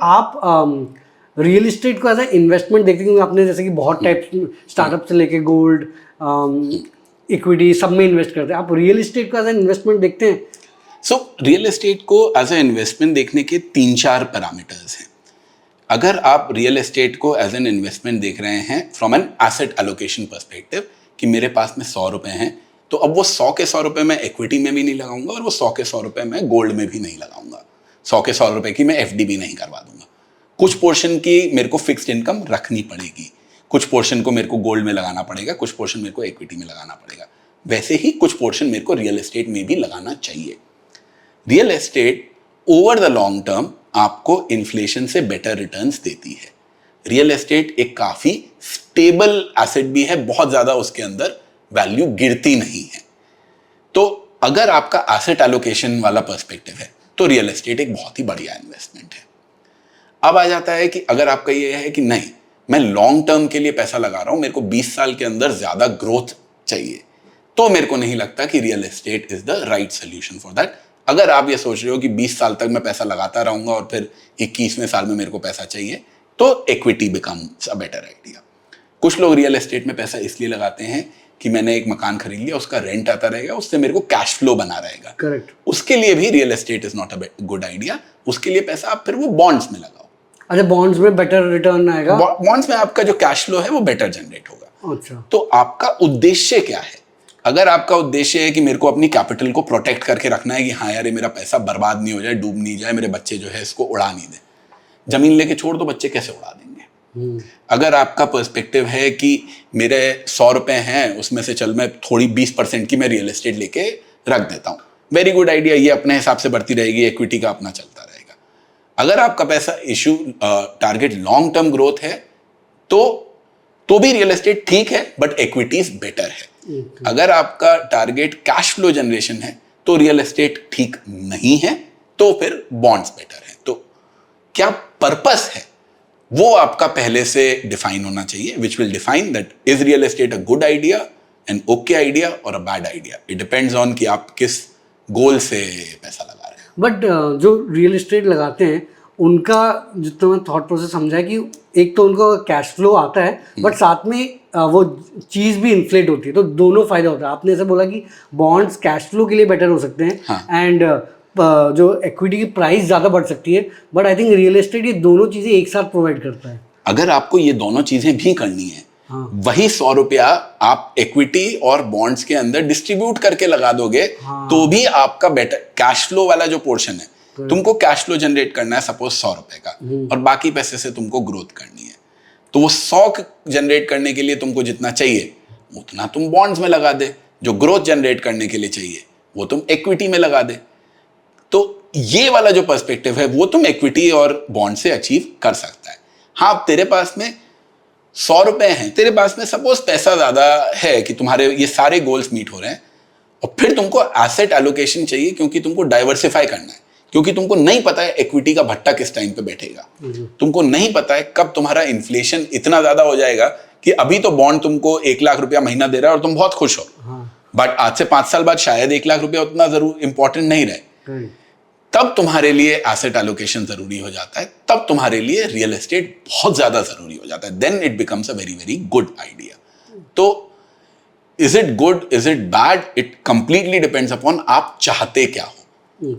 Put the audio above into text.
आप real estate को as a investment देखते हैं, क्योंकि आपने जैसे कि बहुत टाइप स्टार्टअप से लेके गोल्ड, इक्विटी सब में इन्वेस्ट करते हैं, आप रियल इस्टेट को एज एन इन्वेस्टमेंट देखते हैं? सो रियल एस्टेट को एज ए इन्वेस्टमेंट देखने के 3-4 पैरामीटर्स हैं. अगर आप रियल एस्टेट को एज एन इन्वेस्टमेंट देख रहे हैं from an asset allocation perspective कि मेरे पास में 100 रुपए हैं, तो अब वो 100 के 100 रुपए मैं इक्विटी में भी नहीं लगाऊंगा और वो 100 के 100 रुपए मैं गोल्ड में भी नहीं लगाऊंगा. 100 के 100 रुपए की मैं एफडी भी नहीं करवा दूंगा. कुछ पोर्शन की मेरे को फिक्स्ड इनकम रखनी पड़ेगी, कुछ पोर्शन को मेरे को गोल्ड में लगाना पड़ेगा, कुछ पोर्शन मेरे को इक्विटी में लगाना पड़ेगा. वैसे ही कुछ पोर्शन मेरे को रियल एस्टेट में भी लगाना चाहिए. Real estate over the long term आपको इन्फ्लेशन से बेटर रिटर्न्स देती है. रियल एस्टेट एक काफी स्टेबल एसेट भी है, बहुत ज्यादा उसके अंदर वैल्यू गिरती नहीं है. तो अगर आपका एसेट एलोकेशन वाला पर्सपेक्टिव है तो रियल एस्टेट एक बहुत ही बढ़िया इन्वेस्टमेंट है. अब आ जाता है कि अगर आपका ये है कि नहीं, मैं लॉन्ग टर्म के लिए पैसा लगा रहा हूं, मेरे को 20 साल के अंदर ज्यादा ग्रोथ चाहिए, तो मेरे को नहीं लगता कि real estate is the right solution for that. अगर आप ये सोच रहे हो कि 20 साल तक मैं पैसा लगाता रहूंगा और फिर 21वें साल में मेरे को पैसा चाहिए, तो equity becomes a better idea. कुछ लोग रियल एस्टेट में पैसा इसलिए लगाते हैं कि मैंने एक मकान खरीद लिया, उसका रेंट आता रहेगा, उससे मेरे को कैश फ्लो बना रहेगा. करेक्ट. उसके लिए भी real estate is not a good idea. उसके लिए पैसा आप फिर वो बॉन्ड्स में लगाओ. अच्छा, बॉन्ड्स में बेटर रिटर्न आएगा. बॉन्ड्स में आपका जो कैश फ्लो है वो बेटर जनरेट होगा. अच्छा. तो आपका उद्देश्य क्या है? अगर आपका उद्देश्य है कि मेरे को अपनी कैपिटल को प्रोटेक्ट करके रखना है कि हाँ यार ये मेरा पैसा बर्बाद नहीं हो जाए, डूब नहीं जाए, मेरे बच्चे जो है इसको उड़ा नहीं दे, जमीन लेके छोड़ दो, बच्चे कैसे उड़ा देंगे? अगर आपका पर्सपेक्टिव है कि मेरे 100 रुपए हैं, उसमें से चल मैं थोड़ी 20% की मैं रियल एस्टेट लेके रख देता हूँ, वेरी गुड आइडिया, ये अपने हिसाब से बढ़ती रहेगी, इक्विटी का अपना चलता रहेगा. अगर आपका पैसा issue target long term growth है तो भी रियल एस्टेट ठीक है, बट इक्विटीज बेटर है. अगर आपका टारगेट कैश फ्लो जनरेशन है तो रियल एस्टेट ठीक नहीं है, तो फिर बॉन्ड्स बेटर है. तो क्या पर्पस है वो आपका पहले से डिफाइन होना चाहिए, which will define that is real estate a good idea, an okay idea और a bad idea. It depends on कि आप किस गोल से पैसा लगा रहे हैं. बट जो रियल एस्टेट लगाते हैं उनका जितना मैं थॉट प्रोसेस समझा है कि एक तो उनको कैश फ्लो आता है, बट साथ में वो चीज़ भी इन्फ्लेट होती है, तो दोनों फायदा होता है. आपने ऐसे बोला कि बॉन्ड्स कैश फ्लो के लिए बेटर हो सकते हैं. हाँ. एंड जो इक्विटी की प्राइस ज़्यादा बढ़ सकती है, but I think real estate ये दोनों चीज़ें एक साथ प्रोवाइड करता है. अगर आपको ये दोनों चीज़ें भी करनी है, हाँ. वही 100 रुपया आप इक्विटी और बॉन्ड्स के अंदर डिस्ट्रीब्यूट करके लगा दोगे, हाँ. तो भी आपका बेटर कैश फ्लो वाला जो पोर्शन है, तुमको कैश फ्लो जनरेट करना है सपोज 100 रुपए का, और बाकी पैसे से तुमको ग्रोथ करनी है, तो वो 100 जनरेट करने के लिए तुमको जितना चाहिए उतना तुम बॉन्ड्स में लगा दे. जो ग्रोथ जनरेट करने के लिए चाहिए वो तुम इक्विटी में लगा दे. तो ये वाला जो पर्सपेक्टिव है वो तुम इक्विटी और बॉन्ड से अचीव कर सकता है. हाँ, तेरे पास में 100 रुपए हैं, तेरे पास में सपोज पैसा ज्यादा है कि तुम्हारे ये सारे गोल्स मीट हो रहे हैं, और फिर तुमको एसेट एलोकेशन चाहिए क्योंकि तुमको डाइवर्सिफाई करना है, क्योंकि तुमको नहीं पता है इक्विटी का भट्टा किस टाइम पे बैठेगा, तुमको नहीं पता है कब तुम्हारा इन्फ्लेशन इतना ज्यादा हो जाएगा कि अभी तो बॉन्ड तुमको 1 लाख रुपया महीना दे रहा है और तुम बहुत खुश हो, बट आज से 5 साल बाद शायद 1 लाख रुपया उतना जरूर इंपॉर्टेंट नहीं रहे. तब तुम्हारे लिए एसेट एलोकेशन जरूरी हो जाता है, तब तुम्हारे लिए रियल एस्टेट बहुत ज्यादा जरूरी हो जाता है. Then it becomes a very very good idea. तो is it good, is it bad, it completely depends upon आप चाहते क्या हो.